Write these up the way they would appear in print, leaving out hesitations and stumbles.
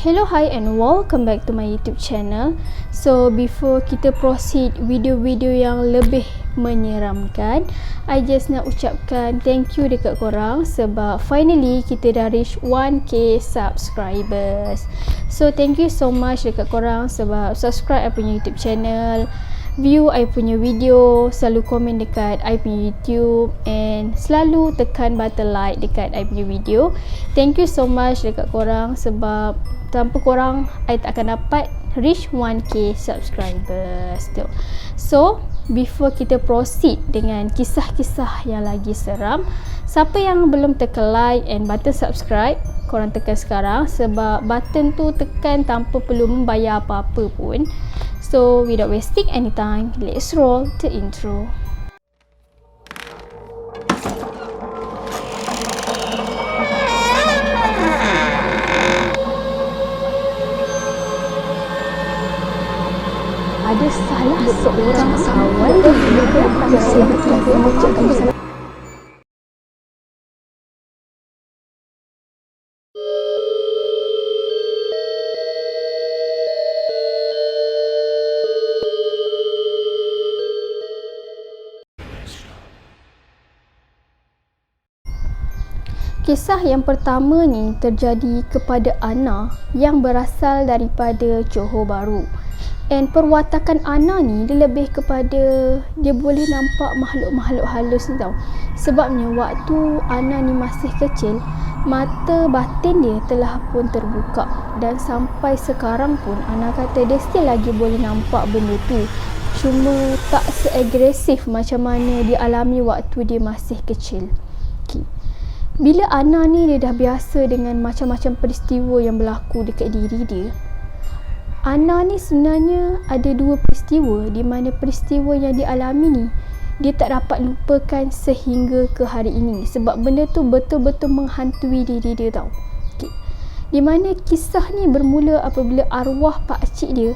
Hello, hi and welcome back to my YouTube channel. So before kita proceed video-video yang lebih menyeramkan, I just nak ucapkan thank you dekat korang sebab finally kita dah reach 1k subscribers. So thank you so much dekat korang sebab subscribe I punya YouTube channel, view I punya video, selalu komen dekat I punya YouTube and selalu tekan button like dekat I punya video. Thank you so much dekat korang sebab tanpa korang I tak akan dapat reach 1k subscribers tu. So before kita proceed dengan kisah-kisah yang lagi seram, siapa yang belum tekan like and button subscribe, korang tekan sekarang sebab button tu tekan tanpa perlu membayar apa-apa pun. So without wasting any time, let's roll the intro. Ada salah seorang kawan yang sebetul-betul mengerjakan kesalahan. Kisah yang pertama ni terjadi kepada Ana yang berasal daripada Johor Bahru. And perwatakan Ana ni dia lebih kepada dia boleh nampak makhluk-makhluk halus ni tau. Sebabnya waktu Ana ni masih kecil, mata batin dia telah pun terbuka dan sampai sekarang pun Ana kata dia still lagi boleh nampak benda tu. Cuma tak seagresif macam mana dia alami waktu dia masih kecil. Okay. Bila Ana ni dia dah biasa dengan macam-macam peristiwa yang berlaku dekat diri dia, Ana ni sebenarnya ada dua peristiwa di mana peristiwa yang dialami ni dia tak dapat lupakan sehingga ke hari ini sebab benda tu betul-betul menghantui diri dia tau. Okay. Di mana kisah ni bermula apabila arwah pakcik dia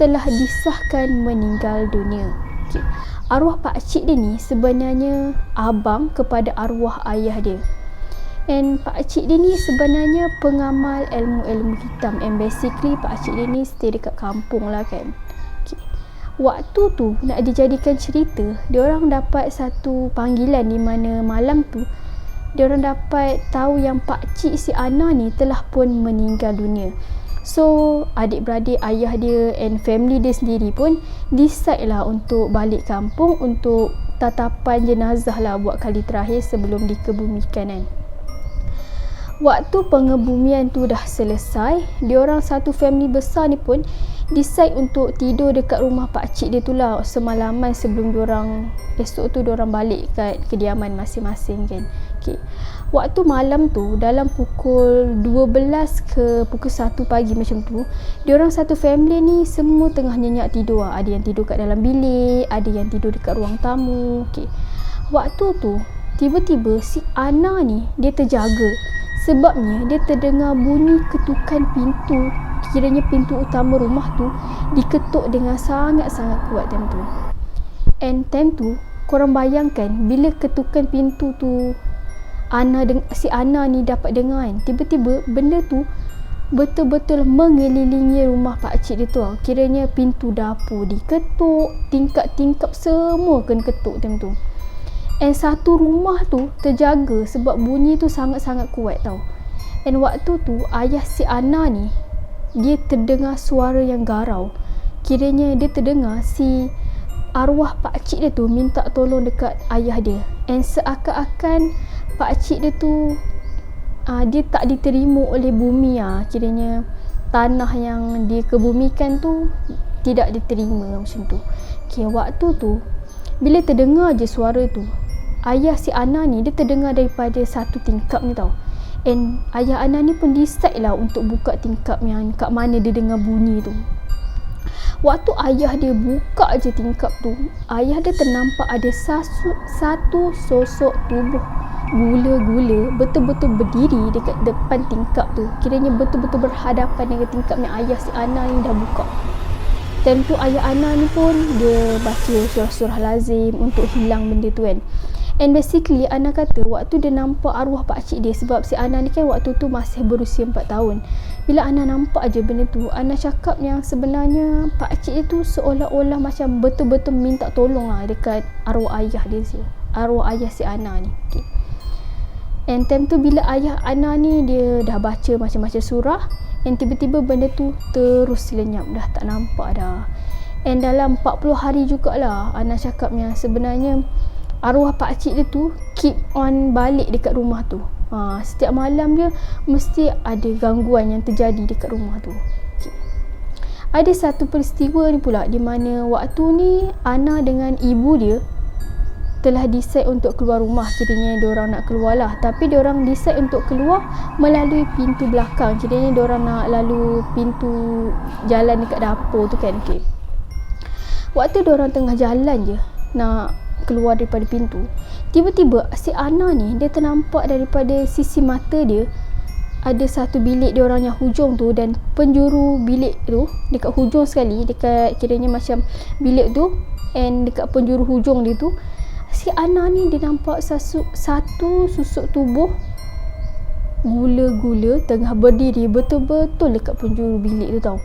telah disahkan meninggal dunia. Okay. Arwah pakcik dia ni sebenarnya abang kepada arwah ayah dia. And pakcik dia ni sebenarnya pengamal ilmu-ilmu hitam. And basically pakcik dia ni stay dekat kampung lah kan. Okay. Waktu tu nak dijadikan cerita, diorang dapat satu panggilan di mana malam tu diorang dapat tahu yang pakcik si Ana ni telah pun meninggal dunia. So adik-beradik ayah dia and family dia sendiri pun decide lah untuk balik kampung untuk tatapan jenazah lah buat kali terakhir sebelum dikebumikan kan. Waktu pengebumian tu dah selesai, diorang satu family besar ni pun decide untuk tidur dekat rumah pakcik dia tu lah semalaman sebelum diorang esok tu diorang balik kat kediaman masing-masing kan. Okay. Waktu malam tu dalam pukul 12 ke pukul 1 pagi macam tu, diorang satu family ni semua tengah nyenyak tidur. Ada yang tidur kat dalam bilik, ada yang tidur dekat ruang tamu. Okay. Waktu tu tiba-tiba si Ana ni dia terjaga. Sebabnya dia terdengar bunyi ketukan pintu, kiranya pintu utama rumah tu diketuk dengan sangat-sangat kuat time tu. And time tu korang bayangkan bila ketukan pintu tu si Ana ni dapat dengar kan, tiba-tiba benda tu betul-betul mengelilingi rumah pakcik dia tu. Kiranya pintu dapur diketuk, tingkap-tingkap semua kena ketuk time tu. And satu rumah tu terjaga sebab bunyi tu sangat-sangat kuat tau. And waktu tu ayah si Ana ni dia terdengar suara yang garau. Kiranya dia terdengar si arwah pakcik dia tu minta tolong dekat ayah dia. And seakan-akan pakcik dia tu dia tak diterima oleh bumi kiranya tanah yang dia kebumikan tu tidak diterima macam tu. Okay, waktu tu bila terdengar je suara tu, ayah si Ana ni dia terdengar daripada satu tingkap ni tau. And ayah Ana ni pun decide lah untuk buka tingkap yang kat mana dia dengar bunyi tu. Waktu ayah dia buka je tingkap tu, ayah dia ternampak ada satu sosok tubuh gula-gula betul-betul berdiri dekat depan tingkap tu. Kiranya betul-betul berhadapan dengan tingkap yang ayah si Ana ni dah buka. Time tu ayah Ana ni pun dia baca surah-surah lazim untuk hilang benda tu kan. And basically Ana kata waktu dia nampak arwah pakcik dia, sebab si Ana ni kan waktu tu masih berusia 4 tahun. Bila Ana nampak aje benda tu, Ana cakap yang sebenarnya pakcik dia tu seolah-olah macam betul-betul minta tolong lah dekat arwah ayah dia, arwah ayah si Ana ni. Okay. And time tu bila ayah Ana ni dia dah baca macam-macam surah, and tiba-tiba benda tu terus lenyap, dah tak nampak dah. And dalam 40 hari jugalah Ana cakap yang sebenarnya arwah pakcik dia tu keep on balik dekat rumah tu. Setiap malam dia mesti ada gangguan yang terjadi dekat rumah tu. Okay. Ada satu peristiwa ni pula di mana waktu ni Ana dengan ibu dia telah decide untuk keluar rumah. Kiranya diorang nak keluar lah, tapi diorang decide untuk keluar melalui pintu belakang. Kiranya diorang nak lalu pintu jalan dekat dapur tu kan. Okay. Waktu diorang tengah jalan je nak keluar daripada pintu, tiba-tiba si Ana ni dia ternampak daripada sisi mata dia ada satu bilik diorang yang hujung tu, dan penjuru bilik tu dekat hujung sekali, dekat kiranya macam bilik tu, and dekat penjuru hujung dia tu si Ana ni dia nampak satu susuk tubuh gula-gula tengah berdiri betul-betul dekat penjuru bilik tu tau.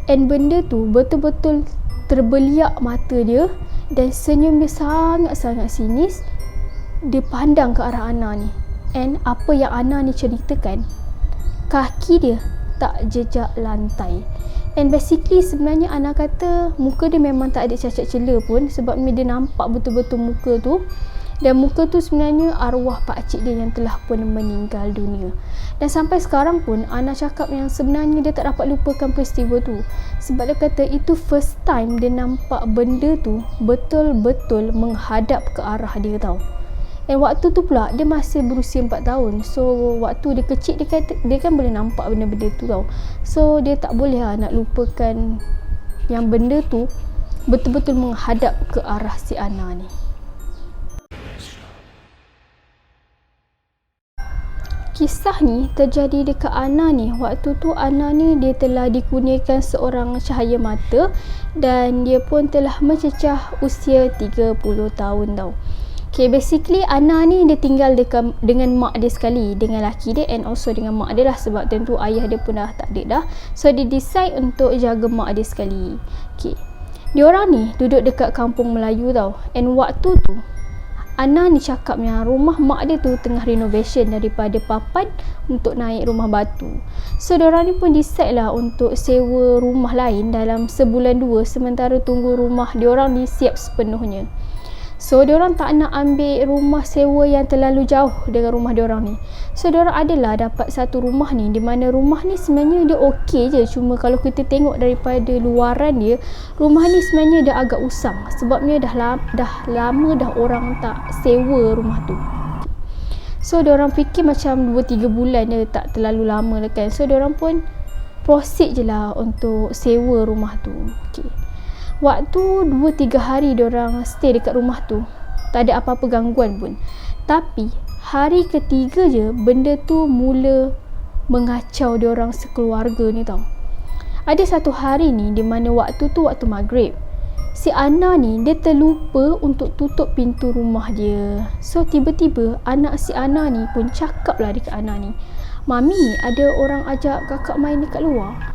And benda tu betul-betul terbeliak mata dia, dan senyum dia sangat-sangat sinis. Dia pandang ke arah Ana ni, and apa yang Ana ni ceritakan, kaki dia tak jejak lantai. And basically sebenarnya Ana kata muka dia memang tak ada cacat cela pun, sebab dia nampak betul-betul muka tu, dan muka tu sebenarnya arwah pakcik dia yang telah pun meninggal dunia. Dan sampai sekarang pun Ana cakap yang sebenarnya dia tak dapat lupakan peristiwa tu, sebab dia kata itu first time dia nampak benda tu betul-betul menghadap ke arah dia tau. Dan waktu tu pula dia masih berusia 4 tahun. So waktu dia kecil dia kan boleh nampak benda-benda tu tau. So dia tak boleh lah nak lupakan yang benda tu betul-betul menghadap ke arah si Ana ni. Kisah ni terjadi dekat Ana ni. Waktu tu Ana ni dia telah dikurniakan seorang cahaya mata, dan dia pun telah mencecah usia 30 tahun tau. Okay, basically Ana ni dia tinggal dengan mak dia sekali, dengan laki dia, and also dengan mak dia lah, sebab tentu ayah dia pun dah tak ada dah. So dia decide untuk jaga mak dia sekali. Okay, diorang ni duduk dekat kampung Melayu tau. And waktu tu Ana ni cakap yang rumah mak dia tu tengah renovation daripada papan untuk naik rumah batu. So diorang ni pun decide lah untuk sewa rumah lain dalam sebulan 2, sementara tunggu rumah diorang ni siap sepenuhnya. So diorang tak nak ambil rumah sewa yang terlalu jauh dengan rumah diorang ni. So diorang adalah dapat satu rumah ni, di mana rumah ni sebenarnya dia okey je, cuma kalau kita tengok daripada luaran dia, rumah ni sebenarnya dia agak usang, sebabnya dah lama dah orang tak sewa rumah tu. So diorang fikir macam 2-3 bulan je, tak terlalu lama lah kan. So diorang pun proceed je lah untuk sewa rumah tu. Okay. Waktu 2-3 hari diorang stay dekat rumah tu, tak ada apa-apa gangguan pun. Tapi hari ketiga je benda tu mula mengacau diorang sekeluarga ni tau. Ada satu hari ni di mana waktu tu waktu maghrib, si Ana ni dia terlupa untuk tutup pintu rumah dia. So tiba-tiba anak si Ana ni pun cakap lah dekat Ana ni, "Mami, ada orang ajak kakak main dekat luar."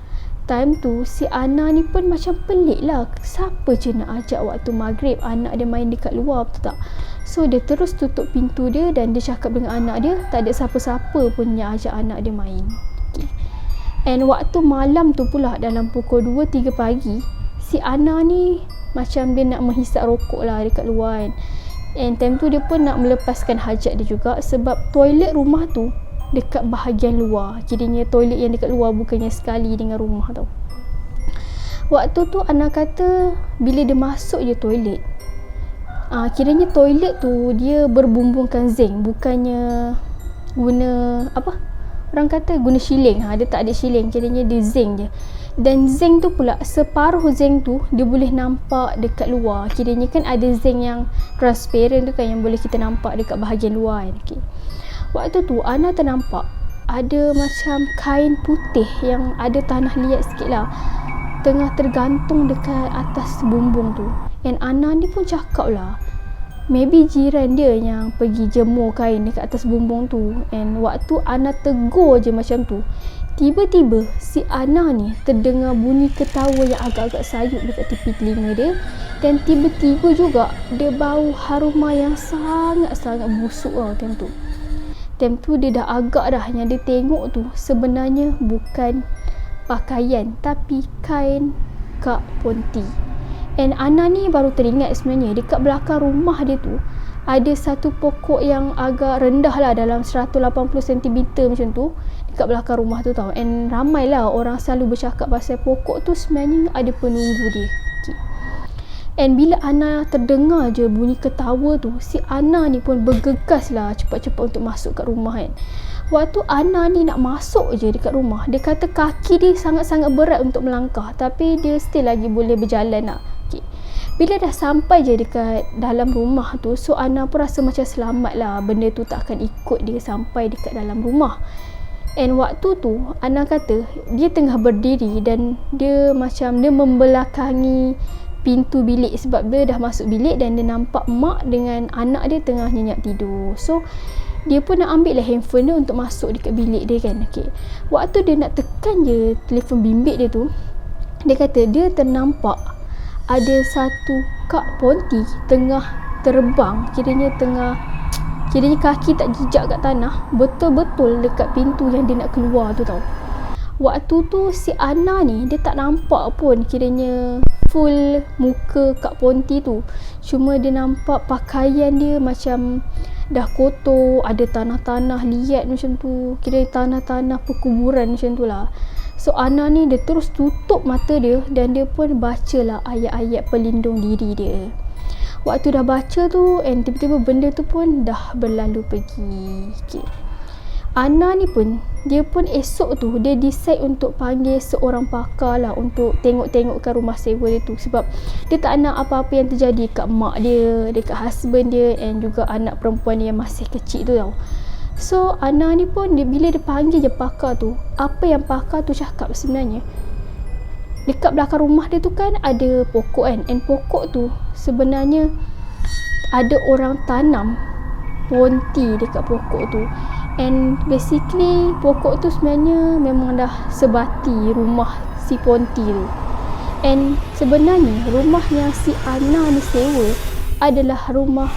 Time tu si Ana ni pun macam pelik lah, siapa je nak ajak waktu maghrib anak dia main dekat luar, betul tak? So dia terus tutup pintu dia, dan dia cakap dengan anak dia tak ada siapa-siapa pun yang ajak anak dia main. Okay. And waktu malam tu pula dalam pukul 2-3 pagi, si Ana ni macam dia nak menghisap rokok lah dekat luar kan. And time tu dia pun nak melepaskan hajat dia juga, sebab toilet rumah tu dekat bahagian luar. Kiranya toilet yang dekat luar, bukannya sekali dengan rumah tau. Waktu tu Ana kata bila dia masuk je toilet, kiranya toilet tu dia berbumbungkan zinc, bukannya guna apa? Orang kata guna shilling. Dia tak ada shilling, kiranya dia zinc je. Dan zinc tu pula, separuh zinc tu dia boleh nampak dekat luar. Kiranya kan ada zinc yang transparent tu kan, yang boleh kita nampak dekat bahagian luar kan. Okay. Waktu tu Ana ternampak ada macam kain putih yang ada tanah liat sikit lah, tengah tergantung dekat atas bumbung tu. And Ana ni pun cakap lah, maybe jiran dia yang pergi jemur kain dekat atas bumbung tu, and waktu Ana tegur je macam tu, tiba-tiba si Ana ni terdengar bunyi ketawa yang agak-agak sayup dekat tepi telinga dia, dan tiba-tiba juga dia bau haruma yang sangat-sangat busuk tau time tu. Time tu dia dah agak dah, yang dia tengok tu sebenarnya bukan pakaian tapi kain Kak Ponti. And Ana ni baru teringat sebenarnya dekat belakang rumah dia tu ada satu pokok yang agak rendah lah, dalam 180 cm macam tu dekat belakang rumah tu tau. And ramai lah orang selalu bercakap pasal pokok tu sebenarnya ada penunggu dia. Okay. And bila Ana terdengar je bunyi ketawa tu, si Ana ni pun bergegas lah cepat-cepat untuk masuk kat rumah kan. Waktu Ana ni nak masuk je dekat rumah, dia kata kaki dia sangat-sangat berat untuk melangkah, tapi dia still lagi boleh berjalan lah. Okay. Bila dah sampai je dekat dalam rumah tu, so Ana pun rasa macam selamat lah, benda tu tak akan ikut dia sampai dekat dalam rumah. And waktu tu Ana kata dia tengah berdiri dan dia macam dia membelakangi pintu bilik, sebab dia dah masuk bilik dan dia nampak mak dengan anak dia tengah nyenyak tidur. So dia pun nak ambil lah handphone dia untuk masuk dekat bilik dia kan. Okay. Waktu dia nak tekan je telefon bimbit dia tu, dia kata dia ternampak ada satu Kak Ponti tengah terbang, kiranya kaki tak jejak kat tanah, betul-betul dekat pintu yang dia nak keluar tu tau. Waktu tu si Ana ni dia tak nampak pun kiranya full muka Kak Ponti tu, cuma dia nampak pakaian dia macam dah kotor, ada tanah-tanah liat macam tu, kira tanah-tanah perkuburan macam tu lah. So Ana ni dia terus tutup mata dia dan dia pun bacalah ayat-ayat pelindung diri dia. Waktu dah baca tu, and tiba-tiba benda tu pun dah berlalu pergi. Okay. Ana ni pun, dia pun esok tu dia decide untuk panggil seorang pakar lah untuk tengok-tengokkan rumah sewa dia tu, sebab dia tak nak apa-apa yang terjadi kat mak dia, dekat husband dia, and juga anak perempuan dia yang masih kecil tu tau. So Ana ni pun bila dia panggil je pakar tu, apa yang pakar tu cakap sebenarnya, dekat belakang rumah dia tu kan ada pokok kan, and pokok tu sebenarnya ada orang tanam ponti dekat pokok tu. And basically pokok tu sebenarnya memang dah sebati rumah si Ponti tu. And sebenarnya rumah yang si Ana ni sewa adalah rumah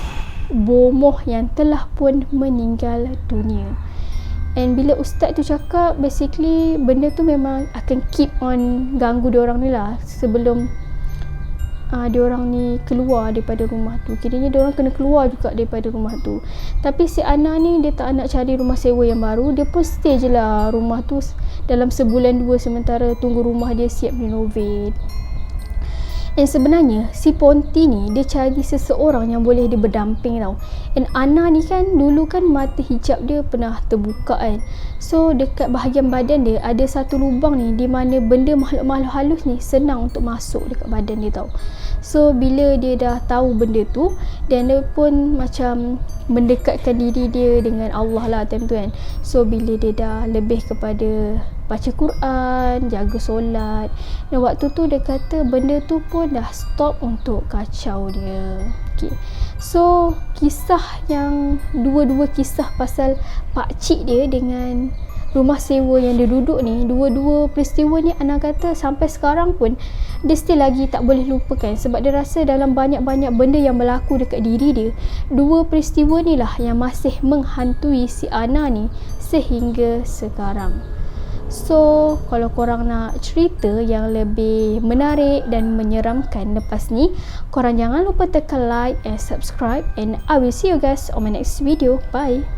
bomoh yang telah pun meninggal dunia. And bila ustaz tu cakap, basically benda tu memang akan keep on ganggu diorang ni lah sebelum diorang ni keluar daripada rumah tu. Kiranya diorang kena keluar juga daripada rumah tu. Tapi si Ana ni dia tak nak cari rumah sewa yang baru, dia pun stay je lah rumah tu dalam sebulan 2 sementara tunggu rumah dia siap renovate. And sebenarnya si Ponti ni dia cari seseorang yang boleh dia berdamping tau. And Ana ni kan dulu kan mata hijab dia pernah terbuka kan. So dekat bahagian badan dia ada satu lubang ni di mana benda makhluk-makhluk halus ni senang untuk masuk dekat badan dia tau. So bila dia dah tahu benda tu, dan dia pun macam mendekatkan diri dia dengan Allah lah time tu kan. So bila dia dah lebih kepada baca Quran, jaga solat, dan waktu tu dia kata benda tu pun dah stop untuk kacau dia. Okay. So kisah yang dua-dua kisah pasal pakcik dia dengan rumah sewa yang dia duduk ni, dua-dua peristiwa ni Ana kata sampai sekarang pun dia still lagi tak boleh lupakan, sebab dia rasa dalam banyak-banyak benda yang berlaku dekat diri dia, dua peristiwa ni lah yang masih menghantui si Ana ni sehingga sekarang. So kalau korang nak cerita yang lebih menarik dan menyeramkan lepas ni, korang jangan lupa tekan like and subscribe, and I will see you guys on my next video. Bye.